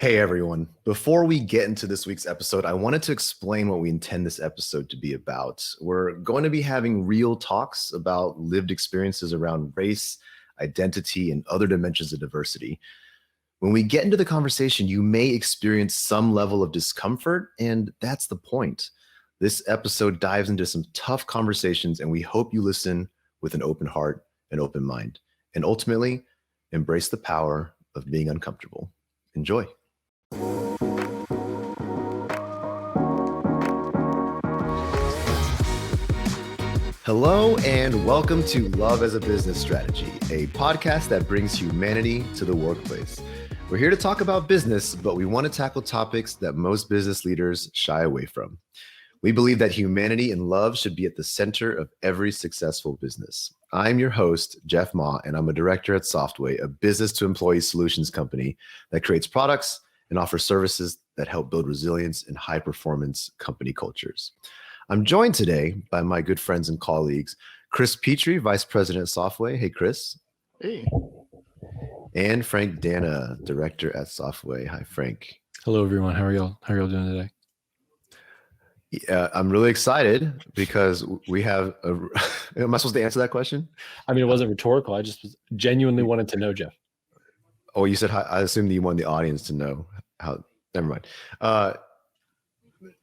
Hey everyone. Before we get into this week's episode, I wanted to explain what we intend this episode to be about. We're going to be having real talks about lived experiences around race, identity, and other dimensions of diversity. When we get into the conversation, you may experience some level of discomfort, and that's the point. This episode dives into some tough conversations, and we hope you listen with an open heart and open mind, and ultimately embrace the power of being uncomfortable. Enjoy. Hello, and welcome to Love as a Business Strategy, a podcast that brings humanity to the workplace. We're here to talk about business, but we want to tackle topics that most business leaders shy away from. We believe that humanity and love should be at the center of every successful business. I'm your host, Jeff Ma, and I'm a director at Softway, a business-to-employee solutions company that creates products and offers services that help build resilience and high-performance company cultures. I'm joined today by my good friends and colleagues, Chris Petrie, Vice President at Softway. Hey, Chris. Hey. And Frank Dana, Director at Softway. Hi, Frank. Hello, everyone. How are y'all doing today? Yeah, I'm really excited because we have am I supposed to answer that question? I mean, it wasn't rhetorical. I just genuinely wanted to know, Jeff. Oh, you said, I assume that you want the audience to know how. Never mind.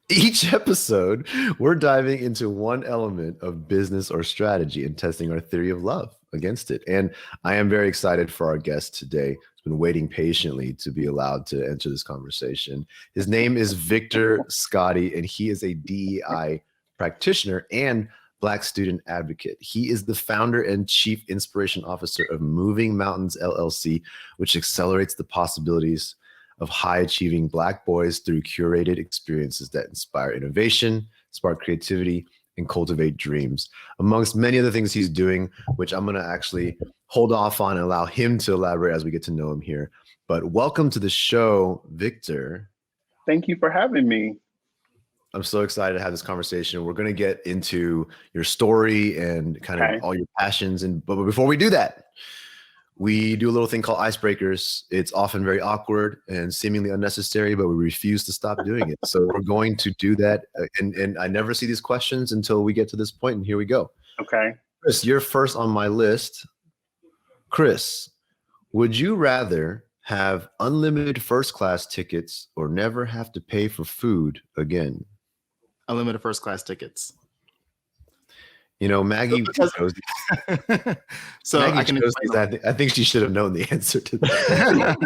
Each episode, we're diving into one element of business or strategy and testing our theory of love against it. And I am very excited for our guest today. He's been waiting patiently to be allowed to enter this conversation. His name is Victor Scotti, and he is a DEI practitioner and Black student advocate. He is the founder and chief inspiration officer of Moving Mountains LLC, which accelerates the possibilities of high-achieving Black boys through curated experiences that inspire innovation, spark creativity, and cultivate dreams. Amongst many other things he's doing, which I'm going to actually hold off on and allow him to elaborate as we get to know him here. But welcome to the show, Victor. Thank you for having me. I'm so excited to have this conversation. We're going to get into your story and kind of all your passions. But before we do that, we do a little thing called icebreakers. It's often very awkward and seemingly unnecessary, but we refuse to stop doing it. So we're going to do that. And I never see these questions until we get to this point, and here we go. Okay. Chris, you're first on my list. Chris, would you rather have unlimited first-class tickets or never have to pay for food again? Unlimited first-class tickets. You know, Maggie chose these. So Maggie I can chose these. I think she should have known the answer to that.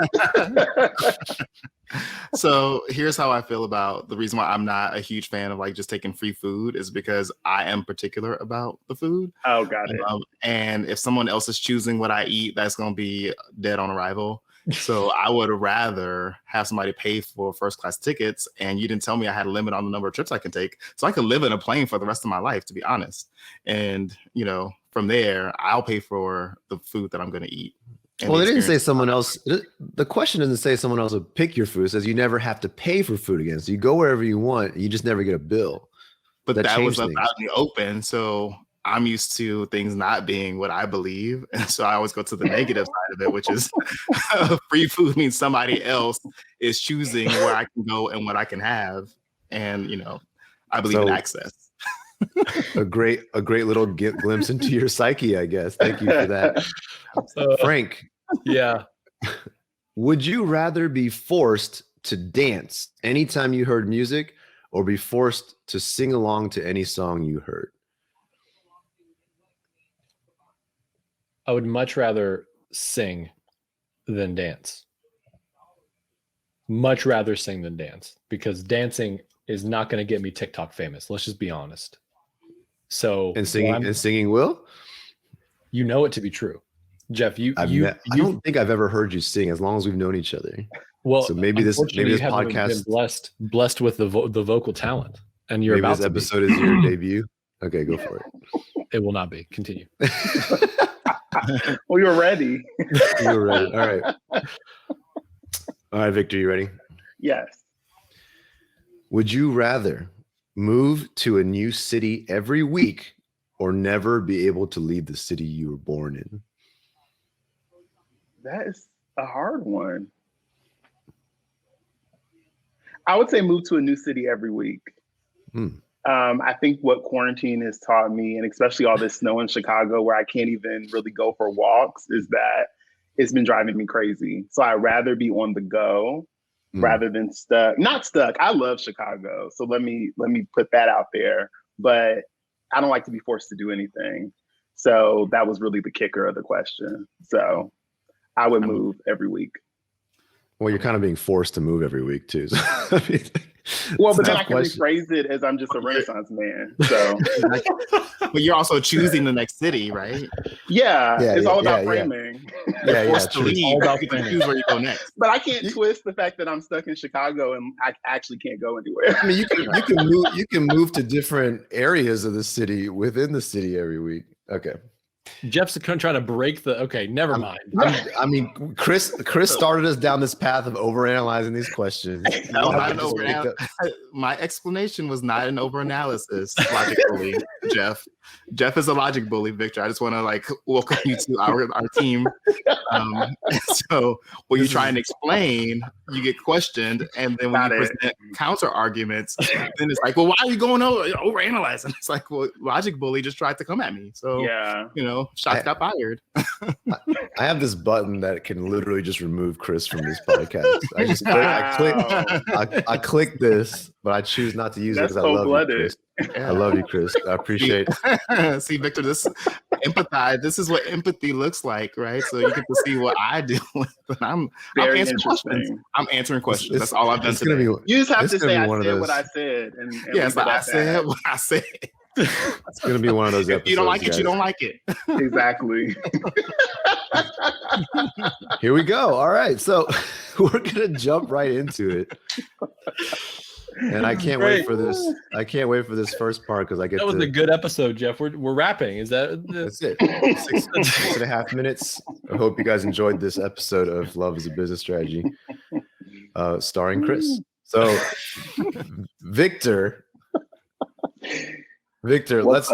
So here's how I feel about the reason why I'm not a huge fan of like just taking free food is because I am particular about the food. Oh, got it. And if someone else is choosing what I eat, that's going to be dead on arrival. So I would rather have somebody pay for first-class tickets, and you didn't tell me I had a limit on the number of trips I can take. So I could live in a plane for the rest of my life, to be honest. And, you know, from there, I'll pay for the food that I'm going to eat. Well, they didn't say someone else. The question doesn't say someone else would pick your food. It says you never have to pay for food again. So you go wherever you want. You just never get a bill. But that was out in the open. So I'm used to things not being what I believe. And so I always go to the negative side of it, which is free food means somebody else is choosing where I can go and what I can have. And, you know, I believe in access. a great little glimpse into your psyche, I guess. Thank you for that. Frank. Yeah. Would you rather be forced to dance anytime you heard music or be forced to sing along to any song you heard? I would much rather sing than dance. Much rather sing than dance, because dancing is not going to get me TikTok famous. Let's just be honest. So singing will? You know it to be true. Jeff, I don't think I've ever heard you sing as long as we've known each other. Well, so maybe this podcast been blessed with the vocal talent, and maybe this episode is your debut. Okay, go for it. It will not be. Continue. Well, you're ready. You're ready. All right, Victor, you ready? Yes. Would you rather move to a new city every week or never be able to leave the city you were born in? That is a hard one. I would say move to a new city every week. I think what quarantine has taught me, and especially all this snow in Chicago where I can't even really go for walks, is that it's been driving me crazy. So I'd rather be on the go rather than stuck. Not stuck. I love Chicago. So let me put that out there. But I don't like to be forced to do anything. So that was really the kicker of the question. So I would move every week. Well, you're kind of being forced to move every week too. So, well, but then I can rephrase it as I'm just a Renaissance man. So, but you're also choosing the next city, right? Yeah, it's all about framing. Yeah, forced to leave. All about framing. Choose where you go next. But I can't twist the fact that I'm stuck in Chicago and I actually can't go anywhere. I mean, you can move to different areas of the city within the city every week. Okay. Jeff's trying to break the. Okay, never mind. I mean, Chris started us down this path of overanalyzing these questions. My explanation was not an overanalysis. Logic bully, Jeff. Jeff is a logic bully, Victor. I just want to welcome you to our team. So when you try and explain, you get questioned, and then when you present counter arguments, then it's like, well, why are you going overanalyzing? It's like, well, logic bully just tried to come at me. So shots got fired. I have this button that can literally just remove Chris from this podcast. I click this, but I choose not to use it because I love you, Chris. I love you, Chris. I appreciate it. See, Victor, this empathize. This is what empathy looks like, right? So you get to see what I do. I'm answering questions. I'm answering questions. That's all I've done today. You just have to say I said what I said. And yes, I said what I said. It's going to be one of those episodes. If you don't like it, you don't like it. Exactly. Here we go. All right. So we're going to jump right into it. And I can't wait for this. I can't wait for this first part because I get. That was a good episode, Jeff. We're wrapping. Is that? That's it. 6.5 minutes. I hope you guys enjoyed this episode of Love is a Business Strategy, starring Chris. So, Victor, let's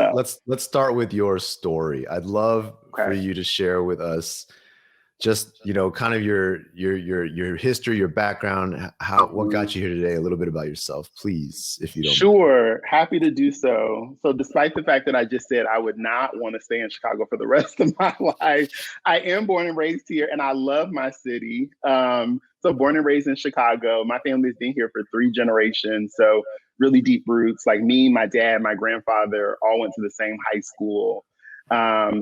start with your story. I'd love for you to share with us just kind of your history, your background, what got you here today, a little bit about yourself, please, if you don't. Sure, happy to do so. So despite the fact that I just said I would not want to stay in Chicago for the rest of my life, I am born and raised here and I love my city. So born and raised in Chicago. My family's been here for 3 generations. So really deep roots. Like me, my dad, my grandfather all went to the same high school.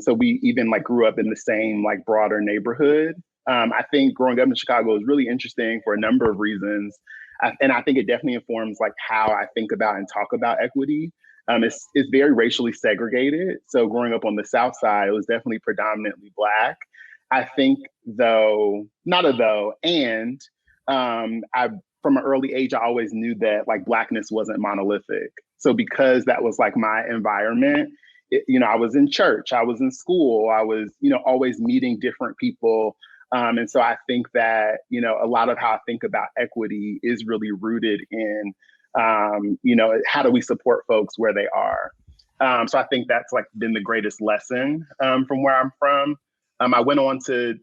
So we even grew up in the same broader neighborhood. I think growing up in Chicago is really interesting for a number of reasons. And I think it definitely informs how I think about and talk about equity. It's very racially segregated. So growing up on the South Side, it was definitely predominantly Black. I think I from an early age, I always knew that Blackness wasn't monolithic. So because that was my environment, I was in church, I was in school, I was, always meeting different people. And so I think that, a lot of how I think about equity is really rooted in, how do we support folks where they are? So I think that's been the greatest lesson from where I'm from. I went on to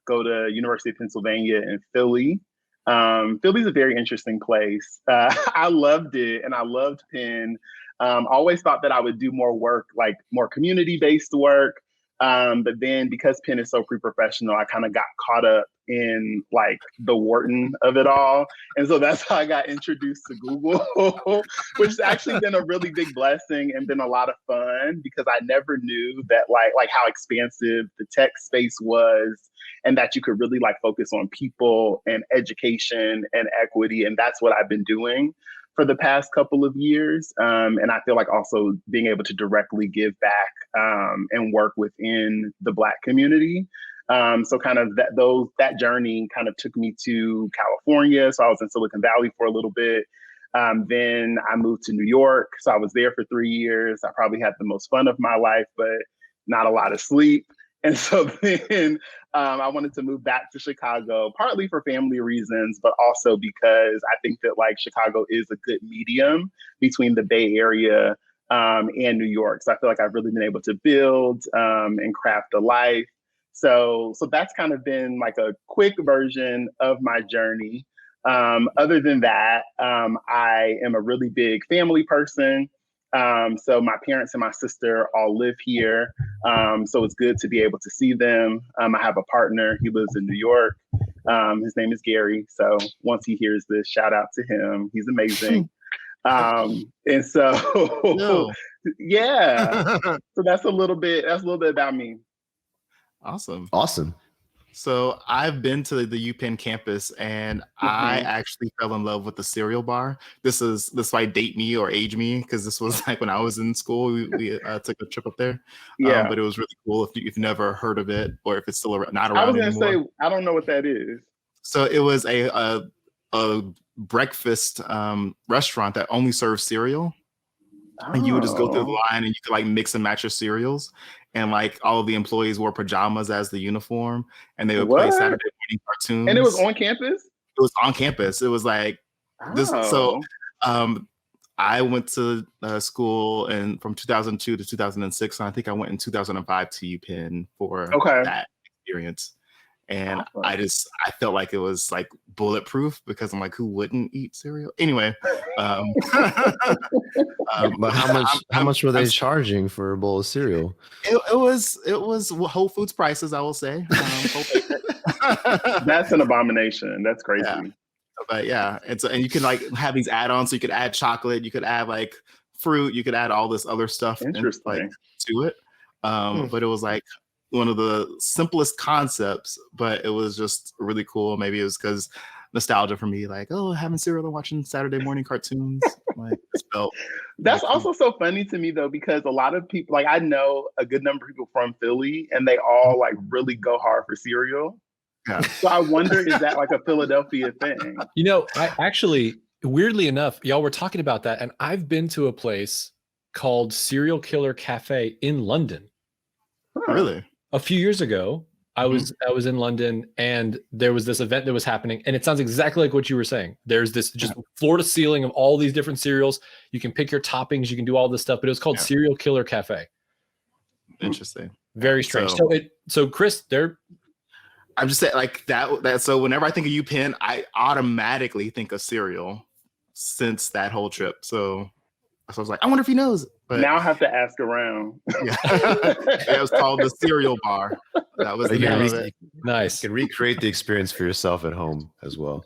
go to University of Pennsylvania in Philly. Philly's a very interesting place. I loved it and I loved Penn. Always thought that I would do more work, more community-based work. But then because Penn is so pre-professional, I kind of got caught up in the Wharton of it all. And so that's how I got introduced to Google, which has actually been a really big blessing and been a lot of fun because I never knew that how expansive the tech space was and that you could really focus on people and education and equity. And that's what I've been doing for the past couple of years. And I feel also being able to directly give back and work within the Black community. So kind of that journey kind of took me to California. So I was in Silicon Valley for a little bit. Then I moved to New York. So I was there for 3 years. I probably had the most fun of my life, but not a lot of sleep. And so then I wanted to move back to Chicago, partly for family reasons, but also because I think that Chicago is a good medium between the Bay Area and New York. So I feel I've really been able to build and craft a life. So that's kind of been a quick version of my journey. Other than that, I am a really big family person. So my parents and my sister all live here. So it's good to be able to see them. I have a partner. He lives in New York. His name is Gary. So once he hears this, shout out to him. He's amazing. And so, No. yeah. So that's a little bit about me. Awesome. So I've been to the UPenn campus, and I actually fell in love with the cereal bar. This might date me or age me, because this was like when I was in school. We took a trip up there. Yeah. But it was really cool if you've never heard of it, or if it's still not around I was anymore. gonna say, I don't know what that is. So it was a breakfast restaurant that only serves cereal. And you would just go through the line and you could like mix and match your cereals. And like all of the employees wore pajamas as the uniform, and they would play Saturday morning cartoons. And it was on campus? It was on campus. It was like this. So I went to school and from 2002 to 2006. And I think I went in 2005 to UPenn for that experience. And I felt like it was like bulletproof, because I'm like, who wouldn't eat cereal? Anyway. But how much were they charging for a bowl of cereal? It was Whole Foods prices, I will say. That's an abomination. That's crazy. Yeah. But yeah, and you can like have these add-ons. So you could add chocolate, you could add like fruit, you could add all this other stuff to it. But it was like one of the simplest concepts, but it was just really cool. Maybe it was because nostalgia for me, like, oh, having cereal and watching Saturday morning cartoons. Like, that's also so funny to me though, because a lot of people, like I know a good number of people from Philly, and they all like really go hard for cereal. Yeah. So I wonder, is that like a Philadelphia thing? You know, I actually, weirdly enough, y'all were talking about that, and I've been to a place called Serial Killer Cafe in London. Really? A few years ago, I was in London, and there was this event that was happening, and it sounds exactly like what you were saying. There's this just floor to ceiling of all these different cereals. You can pick your toppings, you can do all this stuff, but it was called Serial Killer Cafe. Interesting. Very strange. So Chris, I'm just saying like that. So whenever I think of UPenn, I automatically think of cereal since that whole trip. So I was like, I wonder if he knows. But now I have to ask around. Yeah. It was called the cereal bar. That was the name of it. Nice. You can recreate the experience for yourself at home as well.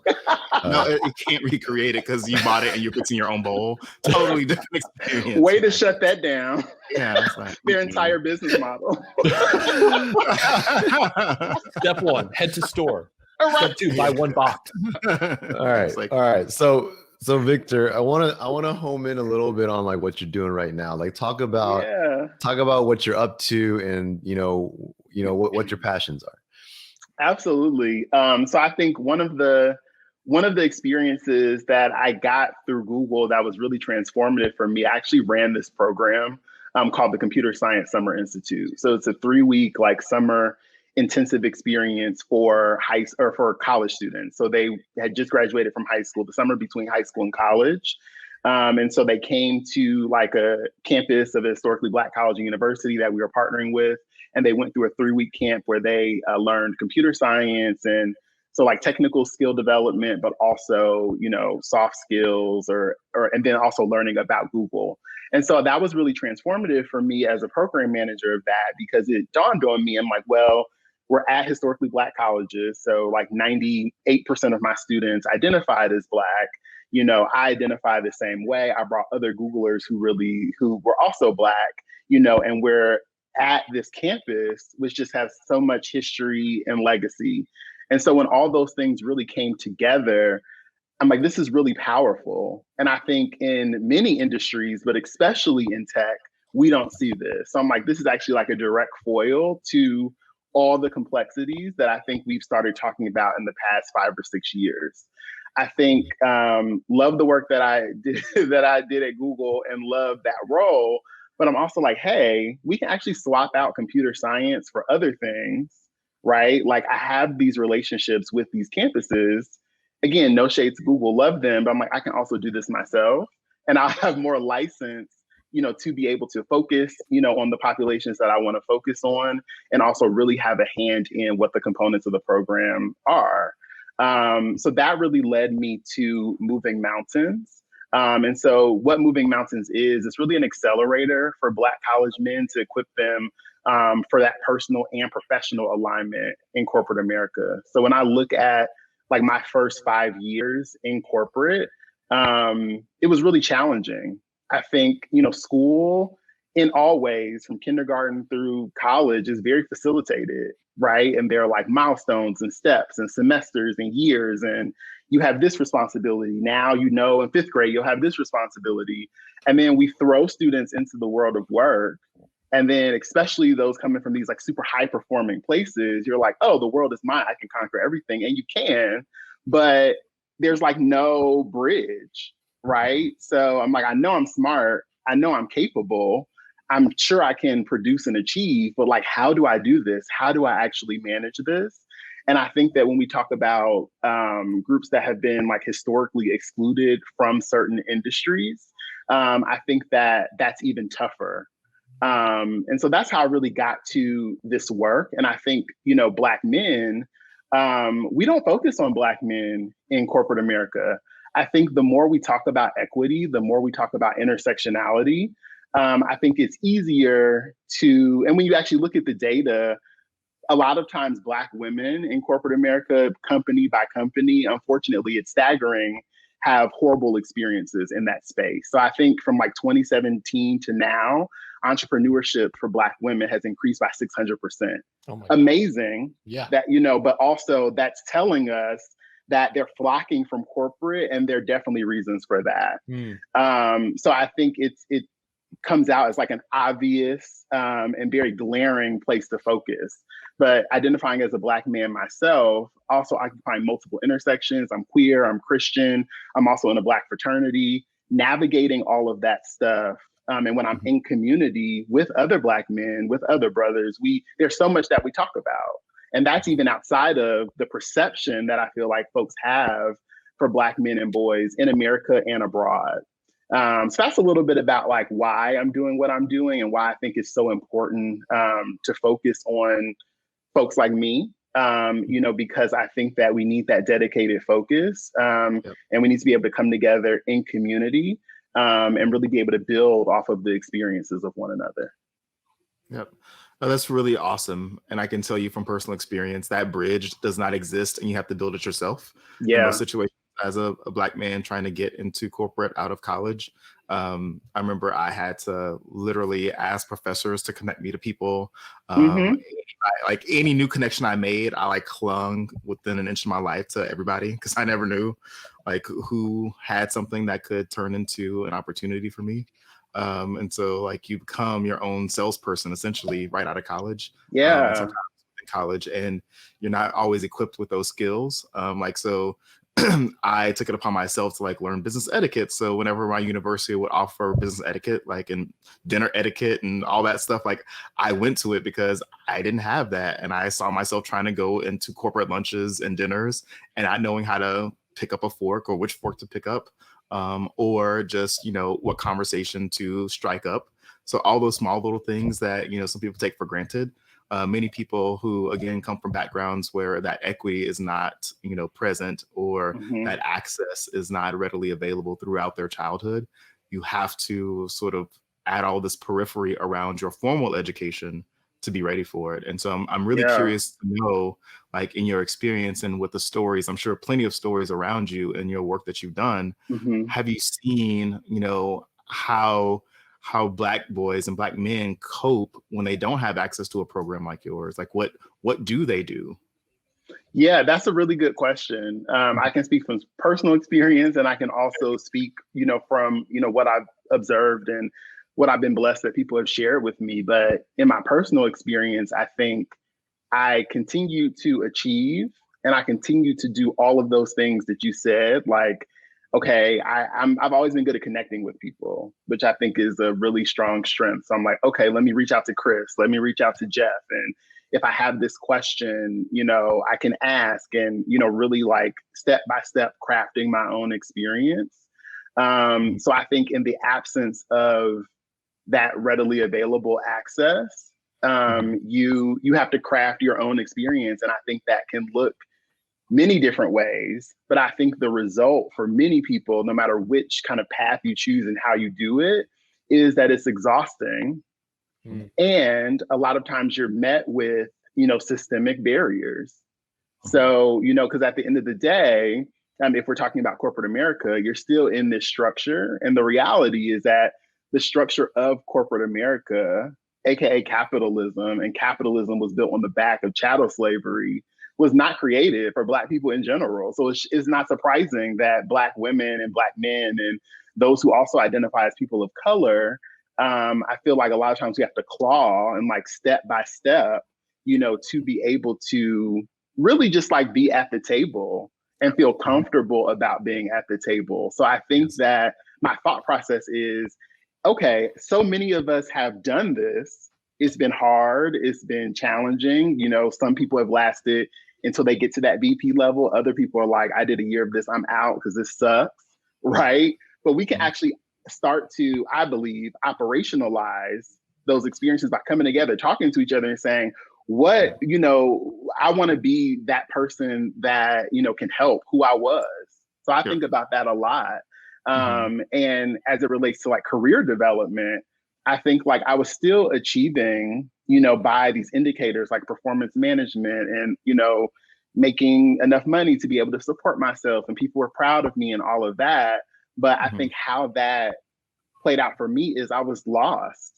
No, you can't recreate it because you bought it and you're fixing your own bowl. Totally different experience. Way to shut that down. Yeah, it's like, their entire business model. Step 1, head to store. Step 2, buy one box. All right. So Victor, I want to home in a little bit on like what you're doing right now. Like talk about what you're up to, and you know what your passions are. Absolutely. So I think one of the experiences that I got through Google that was really transformative for me, I actually ran this program called the Computer Science Summer Institute. So it's a 3-week like summer intensive experience for college students. So they had just graduated from high school, the summer between high school and college. And so they came to like a campus of a historically Black college and university that we were partnering with. And they went through a 3-week camp where they learned computer science, and so like technical skill development, but also, soft skills and then also learning about Google. And so that was really transformative for me as a program manager of that, because it dawned on me, I'm like, well, we're at historically Black colleges. So like 98% of my students identified as Black. I identify the same way. I brought other Googlers who were also Black, and we're at this campus, which just has so much history and legacy. And so when all those things really came together, I'm like, this is really powerful. And I think in many industries, but especially in tech, we don't see this. So I'm like, this is actually like a direct foil to all the complexities that I think we've started talking about in the past 5 or 6 years. I think love the work that I did at Google and love that role. But I'm also like, hey, we can actually swap out computer science for other things, right? Like I have these relationships with these campuses. Again, no shade to Google, love them, but I'm like, I can also do this myself. And I'll have more license, to be able to focus, on the populations that I want to focus on, and also really have a hand in what the components of the program are. So that really led me to Moving Mountains. And so what Moving Mountains is, it's really an accelerator for Black college men to equip them for that personal and professional alignment in corporate America. So when I look at like my first 5 years in corporate, it was really challenging. I think, school in all ways, from kindergarten through college, is very facilitated, right? And there are like milestones and steps and semesters and years, and you have this responsibility. Now, in fifth grade, you'll have this responsibility. And then we throw students into the world of work. And then especially those coming from these like super high performing places, you're like, oh, the world is mine. I can conquer everything. And you can, but there's like no bridge, right? So I'm like, I know I'm smart. I know I'm capable. I'm sure I can produce and achieve, but like, how do I do this? How do I actually manage this? And I think that when we talk about groups that have been like historically excluded from certain industries, I think that that's even tougher. And so that's how I really got to this work. And I think, Black men, we don't focus on Black men in corporate America. I think the more we talk about equity, the more we talk about intersectionality, I think it's easier to, and when you actually look at the data, a lot of times Black women in corporate America, company by company, unfortunately, it's staggering, have horrible experiences in that space. So I think from like 2017 to now, entrepreneurship for Black women has increased by 600%. Oh my God. Amazing. Yeah. That, but also that's telling us that they're flocking from corporate, and there are definitely reasons for that. So I think it comes out as like an obvious and very glaring place to focus. But identifying as a Black man myself, also occupying multiple intersections. I'm queer, I'm Christian, I'm also in a Black fraternity, navigating all of that stuff. And when I'm in community with other Black men, with other brothers, there's so much that we talk about. And that's even outside of the perception that I feel like folks have for Black men and boys in America and abroad. So that's a little bit about like why I'm doing what I'm doing and why I think it's so important to focus on folks like me, because I think that we need that dedicated focus and we need to be able to come together in community and really be able to build off of the experiences of one another. Yep. Oh, that's really awesome. And I can tell you from personal experience, that bridge does not exist and you have to build it yourself. Yeah. In those situations, as a Black man trying to get into corporate out of college, I remember I had to literally ask professors to connect me to people. Like any new connection I made, I like clung within an inch of my life to everybody because I never knew like who had something that could turn into an opportunity for me. And so like you become your own salesperson essentially right out of college. Yeah. Sometimes in college, and you're not always equipped with those skills. So I took it upon myself to like learn business etiquette. So whenever my university would offer business etiquette, like in dinner etiquette and all that stuff, like I went to it because I didn't have that. And I saw myself trying to go into corporate lunches and dinners and not knowing how to pick up a fork or which fork to pick up, or just, what conversation to strike up. So all those small little things that, some people take for granted. Many people who, again, come from backgrounds where that equity is not, present or that access is not readily available throughout their childhood. You have to sort of add all this periphery around your formal education to be ready for it. And so I'm really curious to know, like in your experience and with the stories, I'm sure plenty of stories around you and your work that you've done. Have you seen, how Black boys and Black men cope when they don't have access to a program like yours? Like what do they do? Yeah, that's a really good question. I can speak from personal experience, and I can also speak, from, what I've observed and what I've been blessed that people have shared with me. But in my personal experience, I think I continue to achieve and I continue to do all of those things that you said, like, okay, I've always been good at connecting with people, which I think is a really strong strength. So I'm like, okay, let me reach out to Chris, let me reach out to Jeff. And if I have this question, I can ask and, really like step by step crafting my own experience. So I think in the absence of that readily available access, you have to craft your own experience. And I think that can look many different ways. But I think the result for many people, no matter which kind of path you choose and how you do it, is that it's exhausting. And a lot of times you're met with, systemic barriers. So, because at the end of the day, if we're talking about corporate America, you're still in this structure. And the reality is that the structure of corporate America, AKA capitalism, and capitalism was built on the back of chattel slavery, was not created for Black people in general. So it's not surprising that Black women and Black men and those who also identify as people of color, I feel like a lot of times we have to claw and like step by step, to be able to really just like be at the table and feel comfortable about being at the table. So I think that my thought process is, okay, so many of us have done this. It's been hard. It's been challenging. Some people have lasted until they get to that VP level. Other people are like, I did a year of this, I'm out because this sucks, right? But we can actually start to, I believe, operationalize those experiences by coming together, talking to each other and saying, I want to be that person that, can help who I was. So I think about that a lot. And as it relates to like career development, I think like I was still achieving, by these indicators like performance management and, making enough money to be able to support myself and people were proud of me and all of that. But I think how that played out for me is I was lost.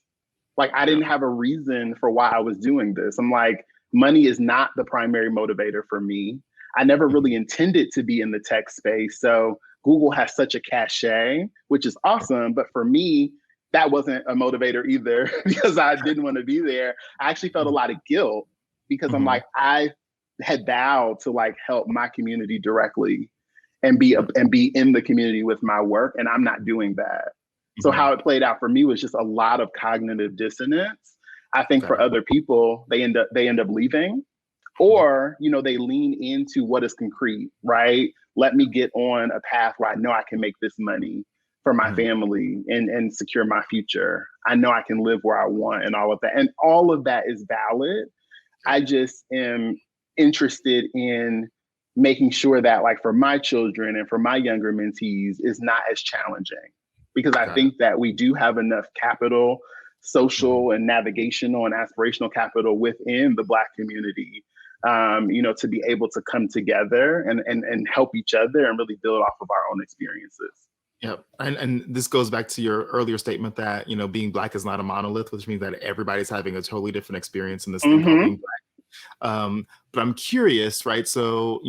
Like I didn't have a reason for why I was doing this. I'm like, money is not the primary motivator for me. I never really intended to be in the tech space. So Google has such a cachet, which is awesome. But for me, that wasn't a motivator either because I didn't want to be there. I actually felt a lot of guilt because I'm like, I had vowed to like help my community directly and be in the community with my work. And I'm not doing that. So how it played out for me was just a lot of cognitive dissonance. I think for other people, they end up leaving, or they lean into what is concrete, right? Let me get on a path where I know I can make this money for my family and secure my future. I know I can live where I want and all of that. And all of that is valid. I just am interested in making sure that like for my children and for my younger mentees is not as challenging. Because I think that we do have enough capital, social and navigational and aspirational capital within the Black community, to be able to come together and help each other and really build off of our own experiences. Yep. And this goes back to your earlier statement that, being Black is not a monolith, which means that everybody's having a totally different experience in this thing called being Black. But I'm curious, right? So,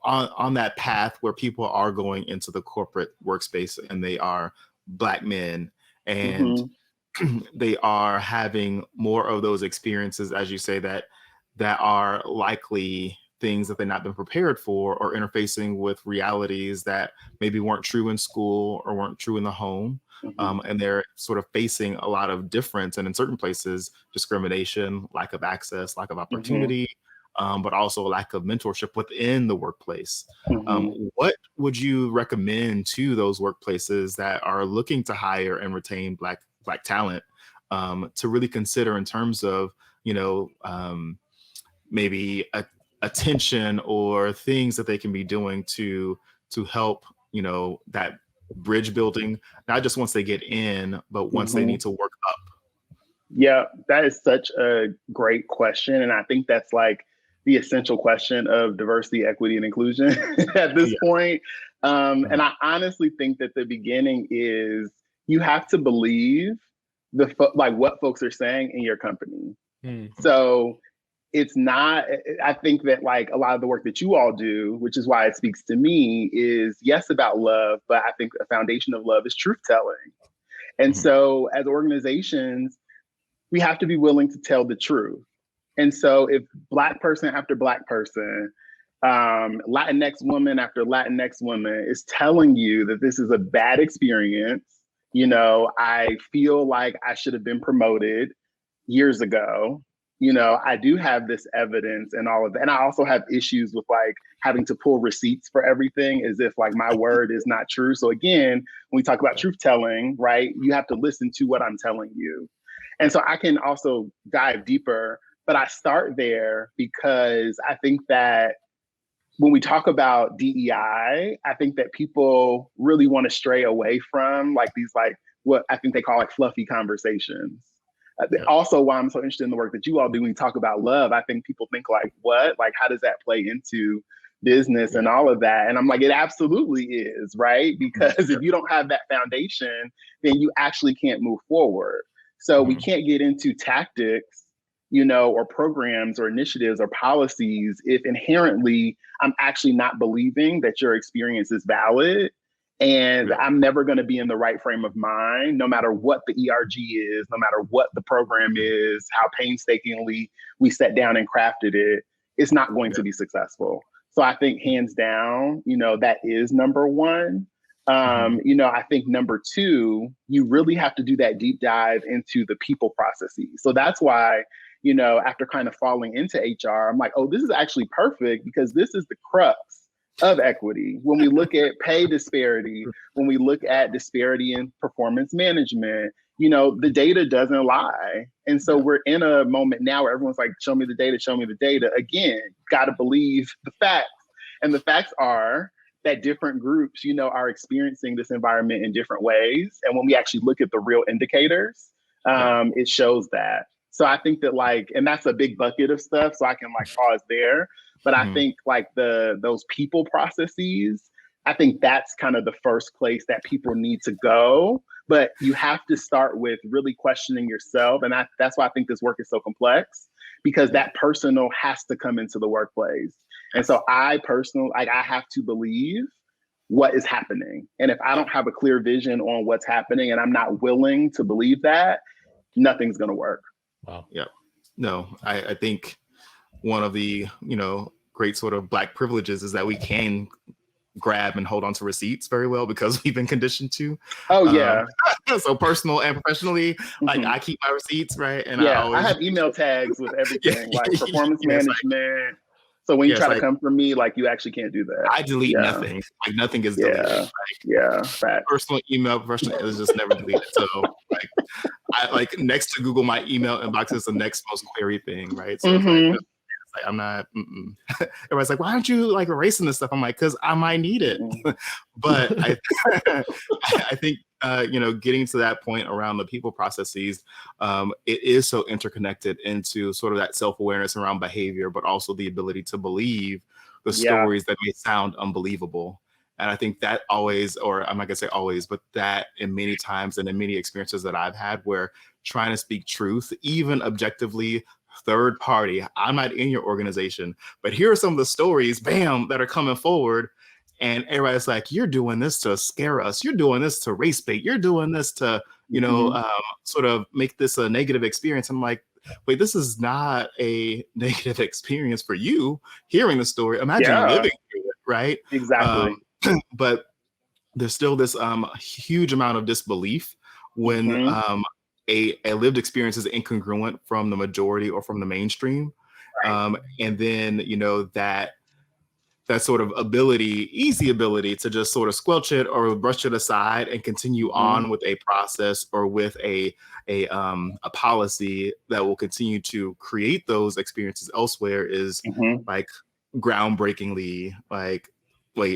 on that path where people are going into the corporate workspace and they are Black men and they are having more of those experiences, as you say, that are likely things that they've not been prepared for, or interfacing with realities that maybe weren't true in school or weren't true in the home. And they're sort of facing a lot of difference, and in certain places, discrimination, lack of access, lack of opportunity, but also a lack of mentorship within the workplace. What would you recommend to those workplaces that are looking to hire and retain Black talent to really consider in terms of, maybe attention or things that they can be doing to help, that bridge building, not just once they get in, but once they need to work up? Yeah, that is such a great question. And I think that's like the essential question of diversity, equity, and inclusion at this point. And I honestly think that the beginning is you have to believe what folks are saying in your company. So it's not, I think that like a lot of the work that you all do, which is why it speaks to me, is yes, about love, but I think a foundation of love is truth telling. And so as organizations, we have to be willing to tell the truth. And so if Black person after Black person, Latinx woman after Latinx woman is telling you that this is a bad experience, I feel like I should have been promoted years ago. I do have this evidence and all of that. And I also have issues with like having to pull receipts for everything as if like my word is not true. So again, when we talk about truth telling, right, you have to listen to what I'm telling you. And so I can also dive deeper, but I start there because I think that when we talk about DEI, I think that people really want to stray away from like these, like what I think they call like fluffy conversations. Also, why I'm so interested in the work that you all do when you talk about love, I think people think like, what? Like, how does that play into business and all of that? And I'm like, it absolutely is, right? Because if you don't have that foundation, then you actually can't move forward. So we can't get into tactics, or programs or initiatives or policies if inherently I'm actually not believing that your experience is valid. And I'm never going to be in the right frame of mind, no matter what the ERG is, no matter what the program is, how painstakingly we sat down and crafted it, it's not going to be successful. So I think hands down, that is number one. I think number two, you really have to do that deep dive into the people processes. So that's why, after kind of falling into HR, I'm like, oh, this is actually perfect because this is the crux of equity. When we look at pay disparity, when we look at disparity in performance management, the data doesn't lie. And so we're in a moment now where everyone's like, show me the data, show me the data. Again, got to believe the facts. And the facts are that different groups, are experiencing this environment in different ways. And when we actually look at the real indicators, it shows that. So I think that and that's a big bucket of stuff. So I can pause there. But I think those people processes, I think that's kind of the first place that people need to go. But you have to start with really questioning yourself. And that's why I think this work is so complex, because that personal has to come into the workplace. And so I personally, I have to believe what is happening. And if I don't have a clear vision on what's happening and I'm not willing to believe that, nothing's going to work. Wow. Yeah. No, I think one of the, great sort of Black privileges is that we can grab and hold on to receipts very well because we've been conditioned to. Oh, yeah. So personal and professionally, I keep my receipts, right? And I have email tags with everything, performance management. So when you try to come from me, you actually can't do that. I delete nothing. Nothing is deleted. Fact. Personal email, professional is just never deleted. So I next to Google, my email inbox is the next most query thing, right? So it's I'm not. Everybody's like, why aren't you erasing this stuff? I'm like, because I might need it. But I think getting to that point around the people processes, it is so interconnected into sort of that self-awareness around behavior, but also the ability to believe the stories that may sound unbelievable. And I think that always, or I'm not gonna say always, but that in many times and in many experiences that I've had where trying to speak truth, even objectively, third party, I'm not in your organization, but here are some of the stories, bam, that are coming forward. And everybody's like, you're doing this to scare us. You're doing this to race bait. You're doing this to, sort of make this a negative experience. I'm like, wait, this is not a negative experience for you hearing the story. Imagine living through it, right? Exactly. But there's still this huge amount of disbelief when a lived experience is incongruent from the majority or from the mainstream. Right. And then, that sort of easy ability to just sort of squelch it or brush it aside and continue on with a process or with a policy that will continue to create those experiences elsewhere is groundbreakingly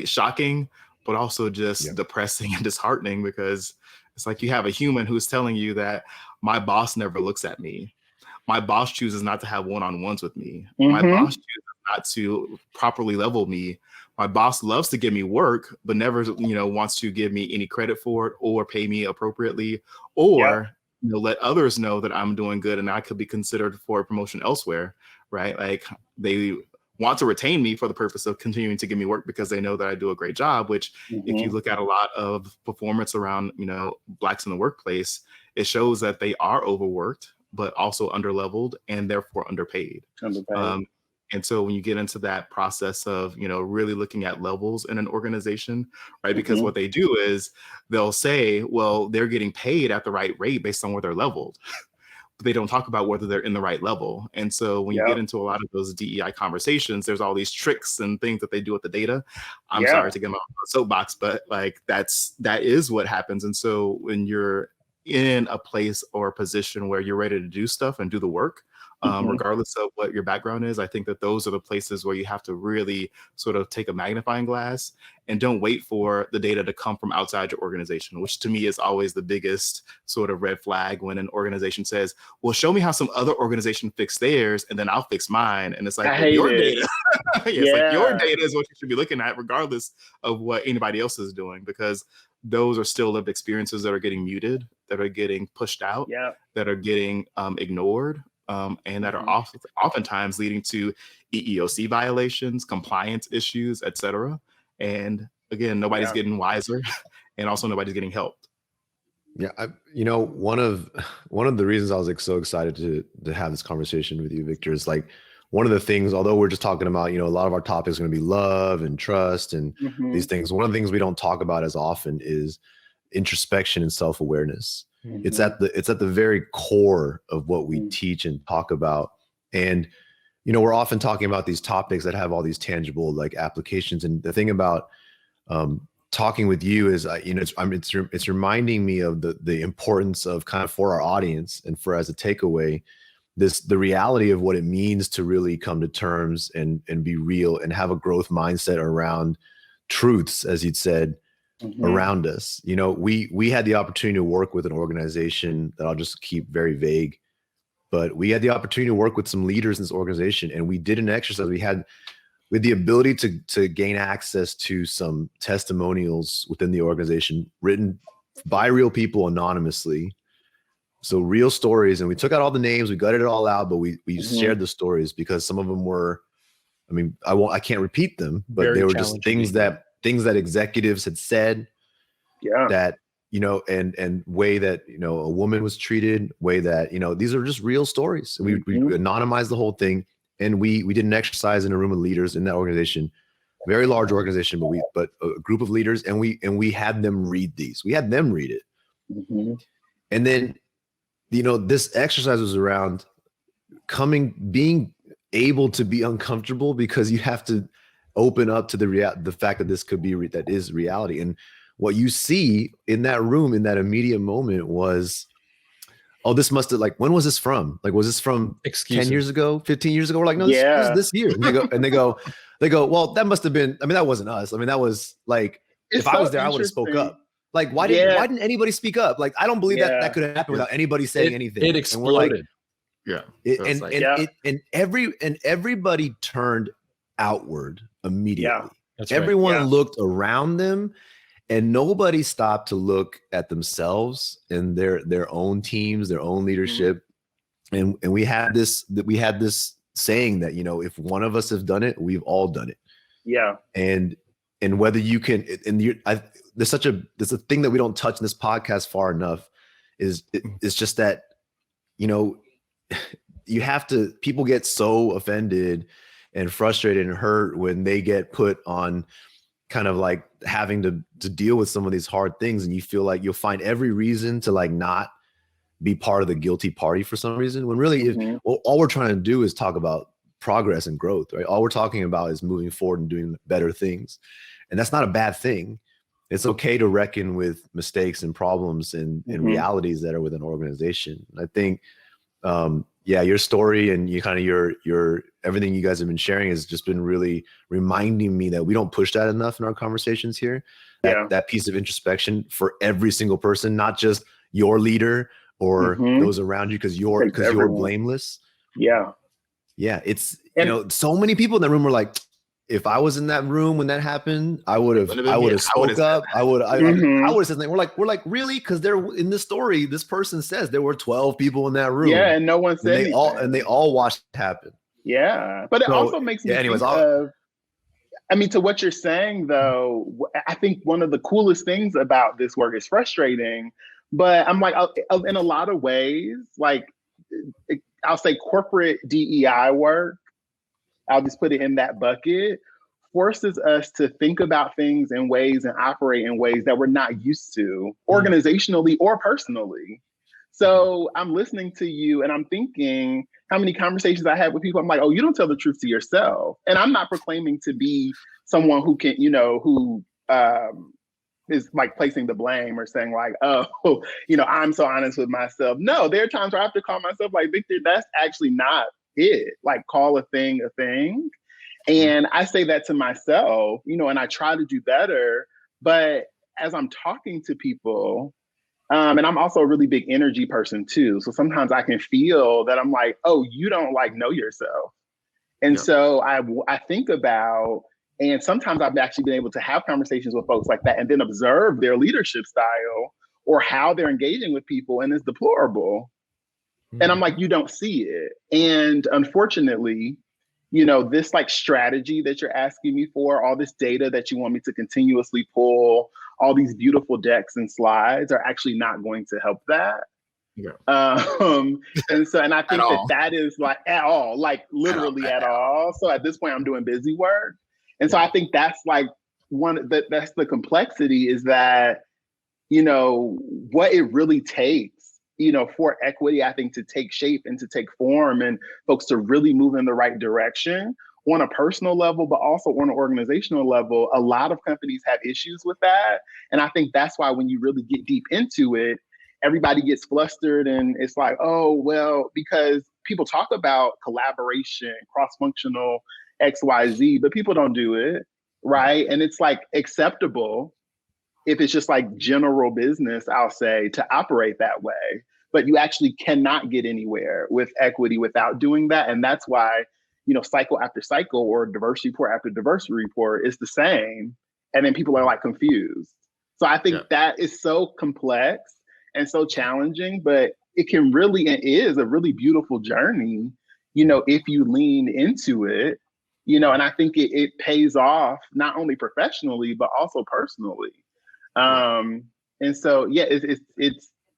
shocking, but also just depressing and disheartening, because it's like you have a human who's telling you that my boss never looks at me. My boss chooses not to have one-on-ones with me. My boss chooses not to properly level me. My boss loves to give me work, but never, wants to give me any credit for it or pay me appropriately, or let others know that I'm doing good and I could be considered for a promotion elsewhere, right? They want to retain me for the purpose of continuing to give me work because they know that I do a great job, which if you look at a lot of performance around, Blacks in the workplace, it shows that they are overworked, but also underleveled and therefore underpaid. And so when you get into that process of, really looking at levels in an organization, right? Because what they do is they'll say, well, they're getting paid at the right rate based on where they're leveled. But they don't talk about whether they're in the right level. And so when you get into a lot of those DEI conversations, there's all these tricks and things that they do with the data. I'm sorry to get on a soapbox, but that is what happens. And so when you're in a place or a position where you're ready to do stuff and do the work, regardless of what your background is. I think that those are the places where you have to really sort of take a magnifying glass and don't wait for the data to come from outside your organization, which to me is always the biggest sort of red flag when an organization says, well, show me how some other organization fixed theirs and then I'll fix mine. And it's like, well, your data. It's like your data is what you should be looking at, regardless of what anybody else is doing, because those are still lived experiences that are getting muted, that are getting pushed out, that are getting ignored, and that are oftentimes leading to EEOC violations, compliance issues, et cetera. And again, nobody's getting wiser, and also nobody's getting helped. Yeah, one of the reasons I was like so excited to have this conversation with you, Victor, is like one of the things, although we're just talking about, a lot of our topics are going to be love and trust and these things. One of the things we don't talk about as often is introspection and self-awareness. It's at the very core of what we teach and talk about. And, we're often talking about these topics that have all these tangible like applications. And the thing about talking with you is, it's reminding me of the importance of kind of for our audience and for as a takeaway, the reality of what it means to really come to terms and be real and have a growth mindset around truths, as you'd said, around us. We had the opportunity to work with an organization that I'll just keep very vague, but we had the opportunity to work with some leaders in this organization, and we did an exercise. We had the ability to gain access to some testimonials within the organization written by real people anonymously. So real stories, and we took out all the names, we gutted it all out, but we shared the stories because some of them were, I can't repeat them, but very they were just things that executives had said, that, and way that, a woman was treated, way that, these are just real stories. We anonymized the whole thing, and we did an exercise in a room of leaders in that organization, very large organization, but a group of leaders, and we had them read these. We had them read it. And then, this exercise was around being able to be uncomfortable, because you have to open up to the fact that this could be that is reality. And what you see in that room in that immediate moment was, oh, this must have, like, when was this from? Like, was this from 10 years ago, 15 years ago? We're like, no, this was this year. And they go, well, that must have been, that wasn't us. That was like, if I was there, I would have spoke up. Like, why didn't anybody speak up? Like, I don't believe that could have happened without anybody saying anything. It exploded. And everybody turned outward immediately. That's Everyone looked around them, and nobody stopped to look at themselves and their own teams, their own leadership. And we had this saying that, if one of us has done it, we've all done it. Yeah. And whether you can, there's a thing that we don't touch in this podcast far enough it's just that, you have to, people get so offended and frustrated and hurt when they get put on kind of like having to deal with some of these hard things. And you feel like you'll find every reason to like not be part of the guilty party for some reason, when really all we're trying to do is talk about progress and growth, right? All we're talking about is moving forward and doing better things. And that's not a bad thing. It's okay to reckon with mistakes and problems and realities that are within an organization. And I think, your story and you kind of your everything you guys have been sharing has just been really reminding me that we don't push that enough in our conversations here. That piece of introspection for every single person, not just your leader or those around you, because you're blameless. It's so many people in that room were like, if I was in that room when that happened, I would have spoke up. I would have said something. We're like, really? Because they're in the story, this person says there were 12 people in that room. Yeah, and no one said anything. And they all watched it happen. Yeah. But it also makes me think of, to what you're saying though, I think one of the coolest things about this work is frustrating, but I'm like, in a lot of ways, like I'll say corporate DEI work, I'll just put it in that bucket, forces us to think about things in ways and operate in ways that we're not used to, organizationally or personally. So I'm listening to you and I'm thinking how many conversations I had with people. I'm like, oh, you don't tell the truth to yourself. And I'm not proclaiming to be someone who can, who is like placing the blame or saying like, oh, you know, I'm so honest with myself. No, there are times where I have to call myself like, Victor, that's actually not it. Like, call a thing a thing. And I say that to myself, you know, and I try to do better. But as I'm talking to people, and I'm also a really big energy person too. So sometimes I can feel that I'm like, oh, you don't like know yourself. And so I think about, and sometimes I've actually been able to have conversations with folks like that and then observe their leadership style or how they're engaging with people, and it's deplorable. And I'm like, you don't see it. And unfortunately, you know, this like strategy that you're asking me for, all this data that you want me to continuously pull, all these beautiful decks and slides are actually not going to help that. Yeah. And so, and I think that is like at all, like literally at all. So at this point, I'm doing busy work. And so I think that's like that's the complexity, is that, you know, what it really takes, you know, for equity, I think, to take shape and to take form and folks to really move in the right direction on a personal level, but also on an organizational level. A lot of companies have issues with that. And I think that's why when you really get deep into it, everybody gets flustered and it's like, oh, well, because people talk about collaboration, cross-functional XYZ, but people don't do it, right? And it's like acceptable if it's just like general business, I'll say, to operate that way. But you actually cannot get anywhere with equity without doing that. And that's why, you know, cycle after cycle or diversity report after diversity report is the same. And then people are like confused. So I think that is so complex and so challenging, but it can really, and is a really beautiful journey, you know, if you lean into it, you know, and I think it pays off not only professionally, but also personally. And so, yeah,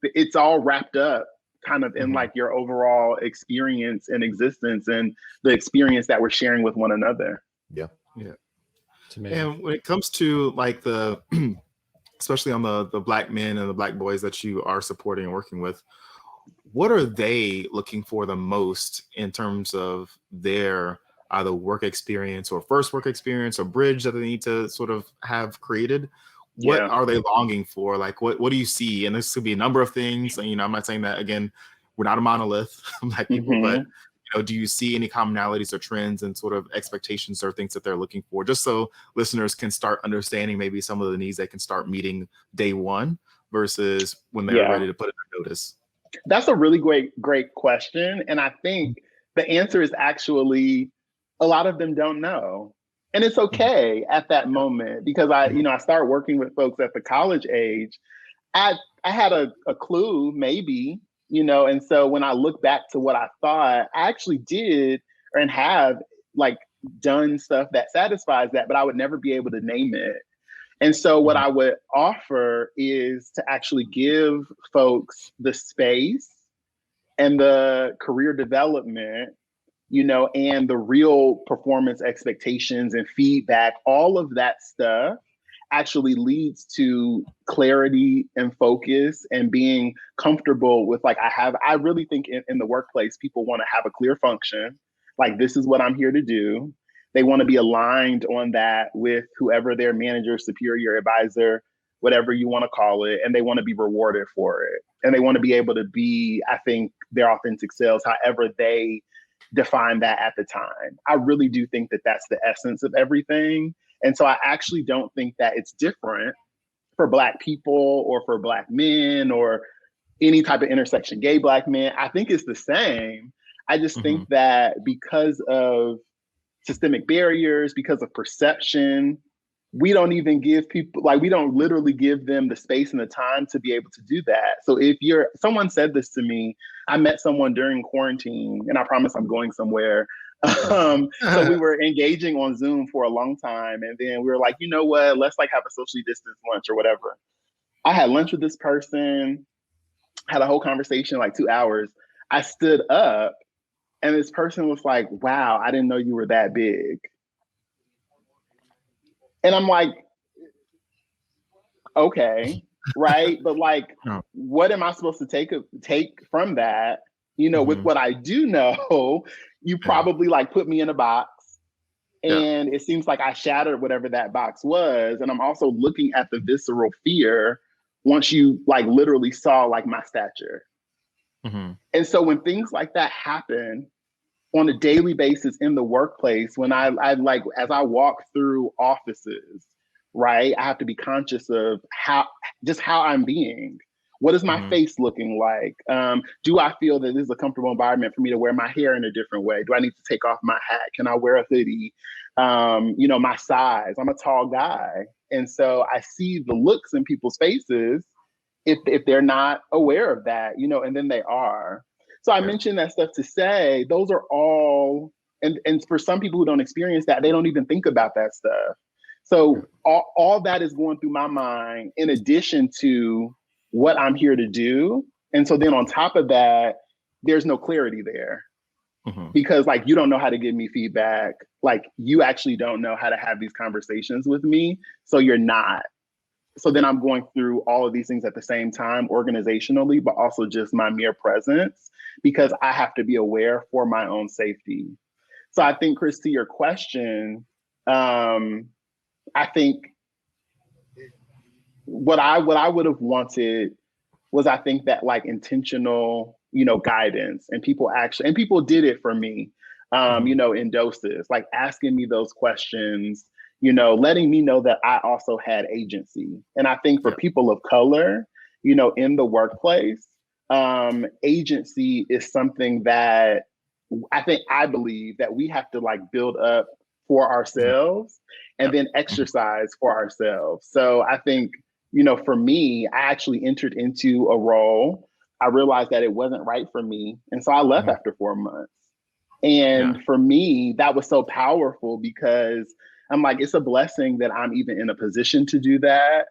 it's all wrapped up kind of in like your overall experience and existence and the experience that we're sharing with one another. Yeah. It's amazing. And when it comes to like the, especially on the Black men and the Black boys that you are supporting and working with, what are they looking for the most in terms of their either work experience or first work experience or bridge that they need to sort of have created? What are they longing for? Like, what do you see? And this could be a number of things. And, you know, I'm not saying that, again, we're not a monolith, Black people, but, you know, do you see any commonalities or trends and sort of expectations or things that they're looking for? Just so listeners can start understanding maybe some of the needs they can start meeting day one versus when they're ready to put it in notice. That's a really great question. And I think the answer is actually a lot of them don't know. And it's okay at that moment, because I started working with folks at the college age. I had a clue, maybe, you know, and so when I look back to what I thought, I actually did and have like done stuff that satisfies that, but I would never be able to name it. And so what I would offer is to actually give folks the space and the career development, you know, and the real performance expectations and feedback. All of that stuff actually leads to clarity and focus and being comfortable with like, I really think in the workplace, people want to have a clear function. Like, this is what I'm here to do. They want to be aligned on that with whoever their manager, superior, advisor, whatever you want to call it. And they want to be rewarded for it. And they want to be able to be, I think, their authentic selves, however they define that at the time. I really do think that that's the essence of everything. And so I actually don't think that it's different for Black people or for Black men or any type of intersection, gay Black men. I think it's the same. I just think that because of systemic barriers, because of perception, we don't even give people, like, we don't literally give them the space and the time to be able to do that. So if someone said this to me, I met someone during quarantine, and I promise I'm going somewhere. So we were engaging on Zoom for a long time. And then we were like, you know what, let's like have a socially distanced lunch or whatever. I had lunch with this person, had a whole conversation, like 2 hours. I stood up and this person was like, wow, I didn't know you were that big. And I'm like, okay, right? But like, what am I supposed to take from that? You know, with what I do know, you probably like put me in a box And it seems like I shattered whatever that box was. And I'm also looking at the visceral fear once you like literally saw like my stature. And so when things like that happen on a daily basis in the workplace, when I like, as I walk through offices, right, I have to be conscious of how I'm being. What is my face looking like? Do I feel that this is a comfortable environment for me to wear my hair in a different way? Do I need to take off my hat? Can I wear a hoodie? You know, my size, I'm a tall guy. And so I see the looks in people's faces if they're not aware of that, you know, and then they are. So I mentioned that stuff to say, those are all, and for some people who don't experience that, they don't even think about that stuff. So all that is going through my mind in addition to what I'm here to do. And so then on top of that, there's no clarity there. Because like, you don't know how to give me feedback. Like you actually don't know how to have these conversations with me. So you're not. So then I'm going through all of these things at the same time, organizationally, but also just my mere presence, because I have to be aware for my own safety. So I think, Chris, to your question, I think what I would have wanted was, I think that like intentional, you know, guidance, and people did it for me, you know, in doses, like asking me those questions, you know, letting me know that I also had agency. And I think for people of color, you know, in the workplace, agency is something that I believe that we have to like build up for ourselves and then exercise for ourselves. So I think, you know, for me, I actually entered into a role. I realized that it wasn't right for me. And so I left after 4 months. And for me, that was so powerful because I'm like, it's a blessing that I'm even in a position to do that.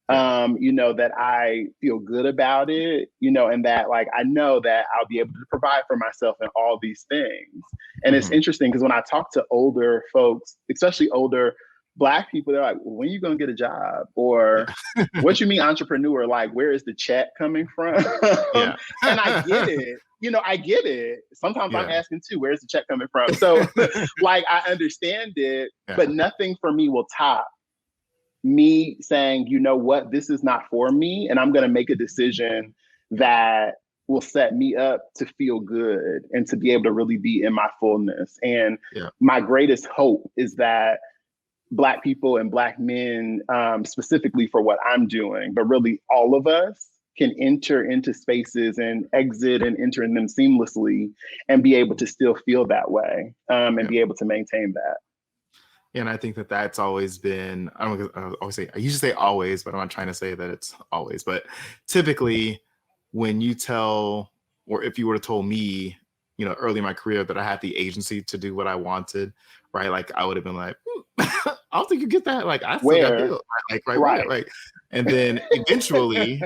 You know, that I feel good about it, you know, and that like, I know that I'll be able to provide for myself in all these things. And it's interesting because when I talk to older folks, especially older Black people, they're like, well, when are you going to get a job? Or what you mean entrepreneur? Like, where is the check coming from? And I get it. You know, I get it. Sometimes I'm asking too, where's the check coming from? So like, I understand it, but nothing for me will top me saying, you know what, this is not for me. And I'm going to make a decision that will set me up to feel good and to be able to really be in my fullness. And my greatest hope is that Black people and Black men, specifically for what I'm doing, but really all of us, can enter into spaces and exit and enter in them seamlessly and be able to still feel that way, and be able to maintain that. And I think that that's always been, I usually say always, but I'm not trying to say that it's always, but typically when you tell, or if you were to told me, you know, early in my career that I had the agency to do what I wanted, right? Like I would have been like, I don't think you get that. Like I still got deal. Like, right. And then eventually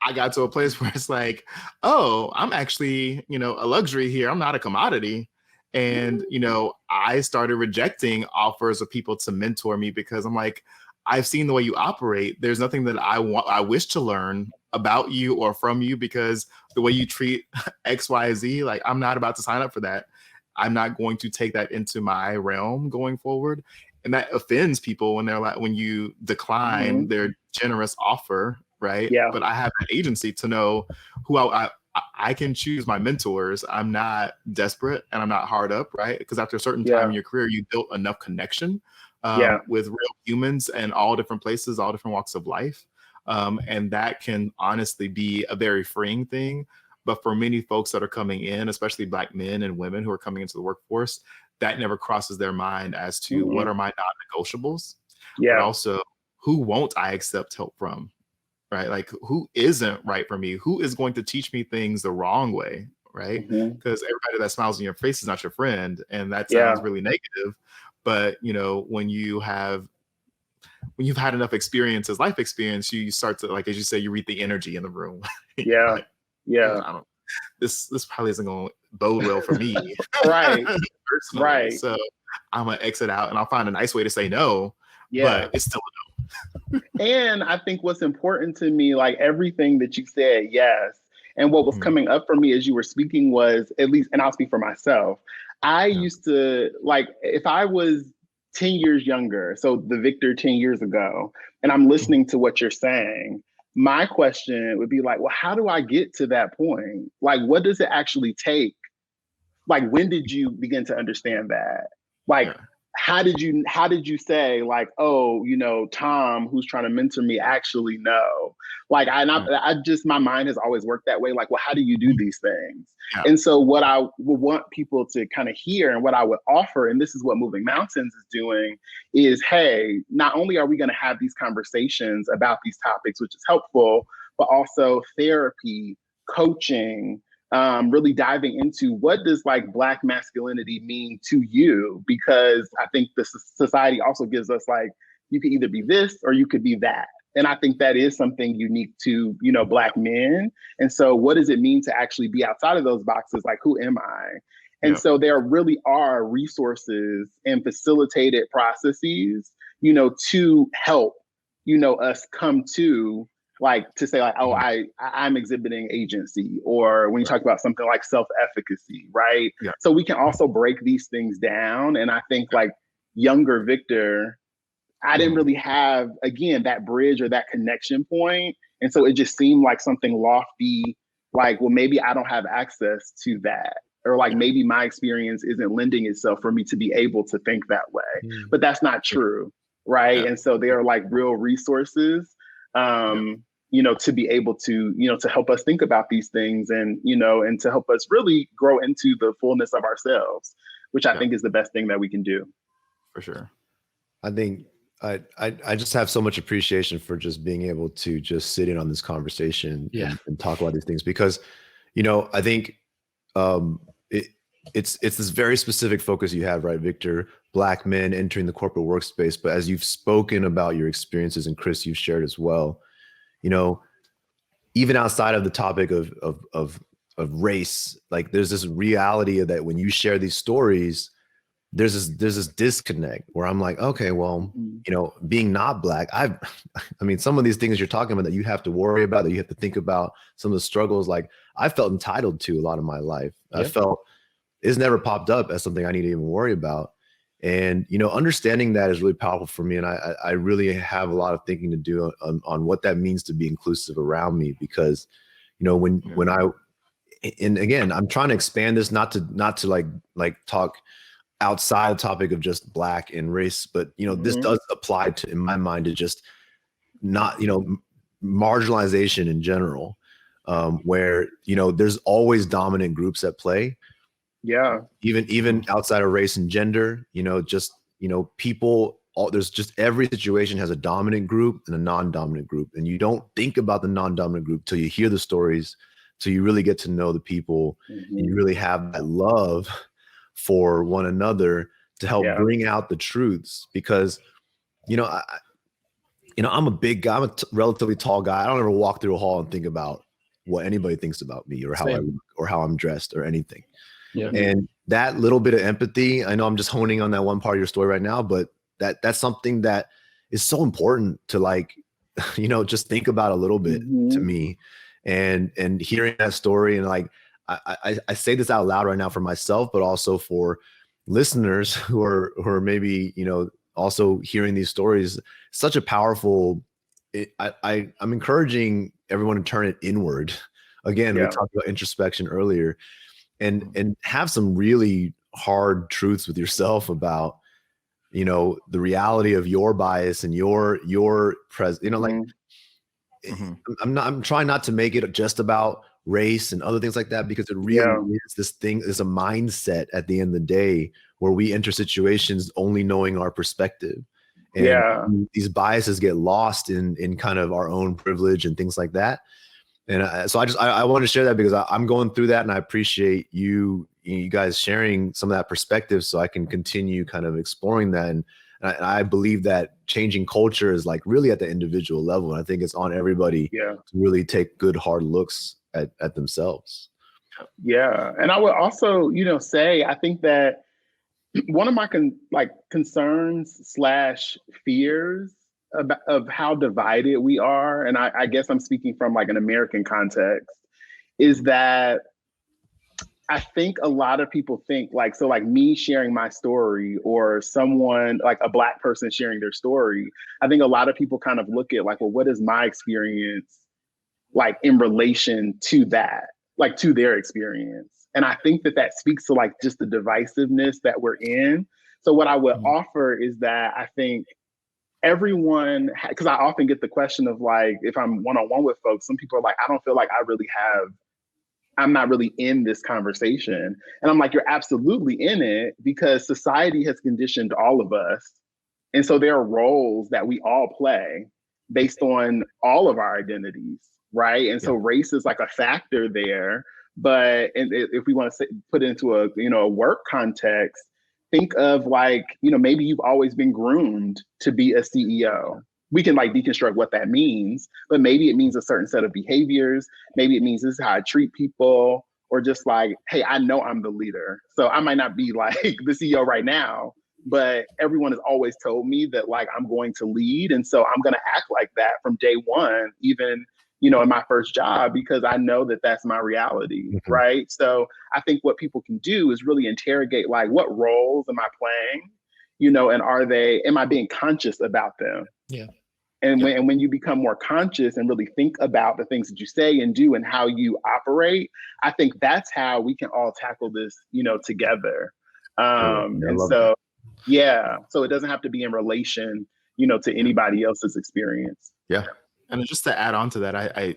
I got to a place where it's like, oh, I'm actually, you know, a luxury here. I'm not a commodity. And, you know, I started rejecting offers of people to mentor me because I'm like, I've seen the way you operate. There's nothing that I wish to learn about you or from you, because the way you treat X, Y, Z, like I'm not about to sign up for that. I'm not going to take that into my realm going forward. And that offends people when they're like, when you decline their generous offer, right? Yeah. But I have that agency to know who I can choose my mentors. I'm not desperate and I'm not hard up, right? Because after a certain time in your career, you built enough connection with real humans and all different places, all different walks of life. And that can honestly be a very freeing thing. But for many folks that are coming in, especially Black men and women who are coming into the workforce, that never crosses their mind as to what are my non-negotiables, but also who won't I accept help from, right? Like who isn't right for me? Who is going to teach me things the wrong way, right? Because everybody that smiles in your face is not your friend. And that sounds really negative. But, you know, when you've had enough experiences, life experience, you start to, like, as you say, you read the energy in the room. Like, this probably isn't going to bode well for me. Right. Right. So I'm going to exit out and I'll find a nice way to say no, but it's still a no. And I think what's important to me, like everything that you said, yes. And what was coming up for me as you were speaking was, at least, and I'll speak for myself, I used to, like, if I was 10 years younger, so the Victor 10 years ago, and I'm listening to what you're saying, my question would be like, well, how do I get to that point? Like, what does it actually take? Like, when did you begin to understand that? Like, Yeah. how did you say like, oh, Tom, who's trying to mentor me, actually know? Like, I just, my mind has always worked that way. Like, well, how do you do these things? Yeah. And so what I would want people to kind of hear, and what I would offer, and this is what Moving Mountains is doing, is, hey, not only are we going to have these conversations about these topics, which is helpful, but also therapy, coaching, really diving into what does like Black masculinity mean to you? Because I think the society also gives us like, you could either be this or you could be that. And I think that is something unique to, Black men. And so what does it mean to actually be outside of those boxes? Like, who am I? And so there really are resources and facilitated processes, to help, us come to, like, to say like, oh, I'm exhibiting agency, or when you talk about something like self-efficacy, right? Yeah. So we can also break these things down. And I think like younger Victor, I didn't really have, again, that bridge or that connection point. And so it just seemed like something lofty, like, well, maybe I don't have access to that. Or like maybe my experience isn't lending itself for me to be able to think that way. But that's not true, right? Yeah. And so there are like real resources, to be able to, to help us think about these things, and, and to help us really grow into the fullness of ourselves, which I think is the best thing that we can do. For sure. I think I just have so much appreciation for just being able to just sit in on this conversation and talk about these things, because, I think it's this very specific focus you have, right, Victor? Black men entering the corporate workspace. But as you've spoken about your experiences, and Chris, you've shared as well, even outside of the topic of race, like there's this reality of that when you share these stories, there's this disconnect where I'm like, okay, well, being not Black, I mean, some of these things you're talking about that you have to worry about, that you have to think about, some of the struggles, like I felt entitled to a lot of my life. I felt it's never popped up as something I need to even worry about. And, understanding that is really powerful for me. And I really have a lot of thinking to do on what that means to be inclusive around me, because, when I, and again, I'm trying to expand this, not to like talk outside the topic of just Black and race, but, this does apply to, in my mind, to just not, marginalization in general, where, there's always dominant groups at play. Yeah. Even outside of race and gender, people, there's just, every situation has a dominant group and a non-dominant group. And you don't think about the non-dominant group till you hear the stories, till you really get to know the people, and you really have that love for one another to help bring out the truths. Because, I'm a big guy, I'm a relatively tall guy. I don't ever walk through a hall and think about what anybody thinks about me, or how I look, or how I'm dressed, or anything. And that little bit of empathy, I know I'm just honing on that one part of your story right now, but that's something that is so important to, like, just think about a little bit to me. And hearing that story, and like, I say this out loud right now for myself, but also for listeners who are maybe, also hearing these stories. Such a powerful, I'm encouraging everyone to turn it inward. Again, we talked about introspection earlier, and have some really hard truths with yourself about, the reality of your bias and your presence, like, I'm trying not to make it just about race and other things like that, because it really is this thing, is a mindset at the end of the day, where we enter situations only knowing our perspective. And these biases get lost in kind of our own privilege and things like that. And so I want to share that, because I'm going through that, and I appreciate you guys sharing some of that perspective, so I can continue kind of exploring that. And I believe that changing culture is like really at the individual level. And I think it's on everybody to really take good, hard looks at themselves. Yeah. And I would also, say, I think that one of my concerns / fears of how divided we are, and I guess I'm speaking from like an American context, is that I think a lot of people think like, so like me sharing my story or someone like a Black person sharing their story, I think a lot of people kind of look at like, well, what is my experience like in relation to that, like to their experience? And I think that that speaks to like just the divisiveness that we're in. So what I would offer is that I think everyone, because I often get the question of like, if I'm one-on-one with folks, some people are like, I don't feel like I'm not really in this conversation. And I'm like, you're absolutely in it because society has conditioned all of us. And so there are roles that we all play based on all of our identities, right? And so race is like a factor there. But if we want to put it into a work context, think of like, maybe you've always been groomed to be a CEO. We can like deconstruct what that means, but maybe it means a certain set of behaviors. Maybe it means this is how I treat people, or just like, hey, I know I'm the leader. So I might not be like the CEO right now, but everyone has always told me that like I'm going to lead. And so I'm going to act like that from day one, even, in my first job, because I know that that's my reality, right? So I think what people can do is really interrogate like, what roles am I playing? And am I being conscious about them? Yeah. And when you become more conscious and really think about the things that you say and do and how you operate, I think that's how we can all tackle this, together. So it doesn't have to be in relation, to anybody else's experience. Yeah. And just to add on to that,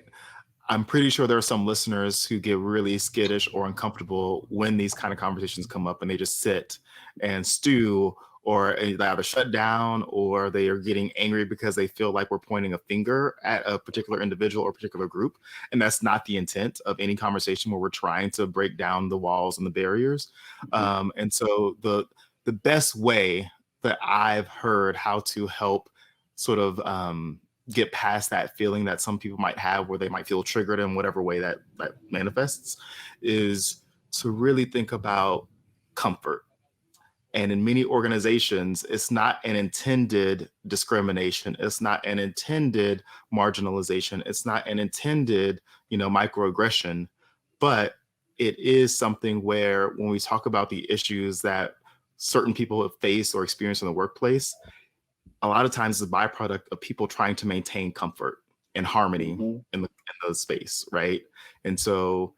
I'm pretty sure there are some listeners who get really skittish or uncomfortable when these kind of conversations come up and they just sit and stew, or they either shut down or they are getting angry because they feel like we're pointing a finger at a particular individual or particular group. And that's not the intent of any conversation where we're trying to break down the walls and the barriers. And so the best way that I've heard how to help sort of get past that feeling that some people might have where they might feel triggered in whatever way that manifests is to really think about comfort. And in many organizations, it's not an intended discrimination. It's not an intended marginalization. It's not an intended, microaggression, but it is something where when we talk about the issues that certain people have faced or experienced in the workplace, a lot of times it's a byproduct of people trying to maintain comfort and harmony in the space, right? And so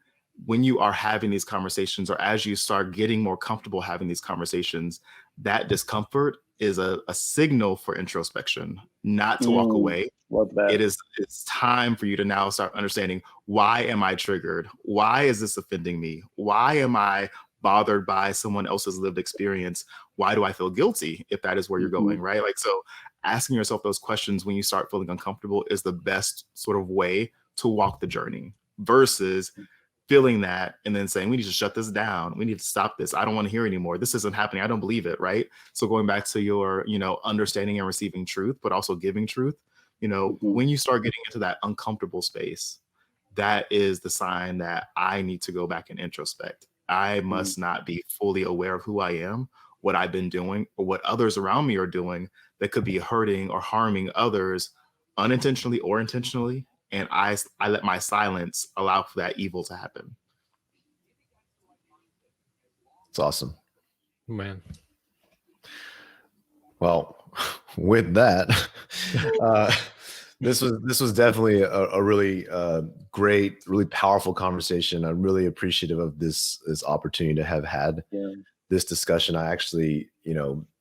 when you are having these conversations, or as you start getting more comfortable having these conversations, that discomfort is a signal for introspection, not to walk away. Love that. It's time for you to now start understanding, why am I triggered? Why is this offending me? Why am I bothered by someone else's lived experience? Why do I feel guilty if that is where you're going, right? Like, so asking yourself those questions when you start feeling uncomfortable is the best sort of way to walk the journey, versus feeling that and then saying, we need to shut this down. We need to stop this. I don't want to hear anymore. This isn't happening. I don't believe it, right? So going back to your, understanding and receiving truth, but also giving truth, when you start getting into that uncomfortable space, that is the sign that I need to go back and introspect. I must not be fully aware of who I am, what I've been doing, or what others around me are doing that could be hurting or harming others unintentionally or intentionally. And I let my silence allow for that evil to happen. It's awesome. Man. Well, with that, this was definitely a really great, really powerful conversation. I'm really appreciative of this opportunity to have had this discussion. I actually,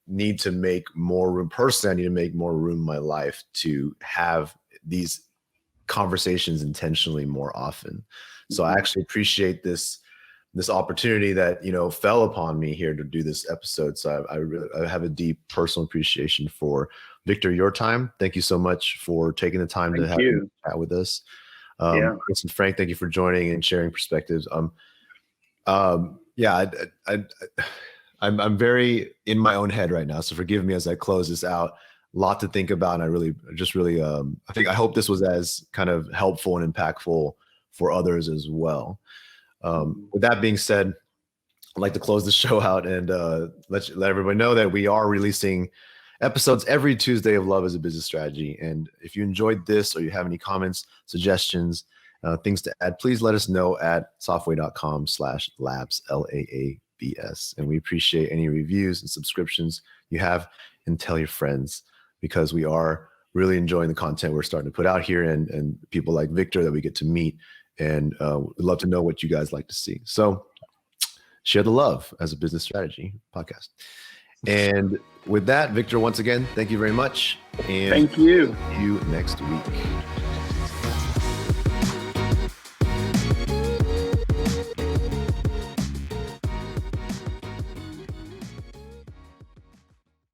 need to make more room. Personally, I need to make more room in my life to have these conversations intentionally more often. So I actually appreciate this opportunity that fell upon me here to do this episode. So I have a deep personal appreciation for Victor, your time. Thank you so much for taking the time to have a chat with us. Chris and Frank, thank you for joining and sharing perspectives. I'm very in my own head right now, so forgive me as I close this out. Lot to think about, and I hope this was as kind of helpful and impactful for others as well. With that being said, I'd like to close the show out and let everybody know that we are releasing episodes every Tuesday of Love as a Business Strategy. And if you enjoyed this or you have any comments, suggestions, things to add, please let us know at softway.com/labs, LAABS. And we appreciate any reviews and subscriptions you have, and tell your friends, because we are really enjoying the content we're starting to put out here, and people like Victor that we get to meet, and we'd love to know what you guys like to see. So share the love as a business strategy podcast. And with that, Victor, once again, thank you very much. And thank you. See you next week.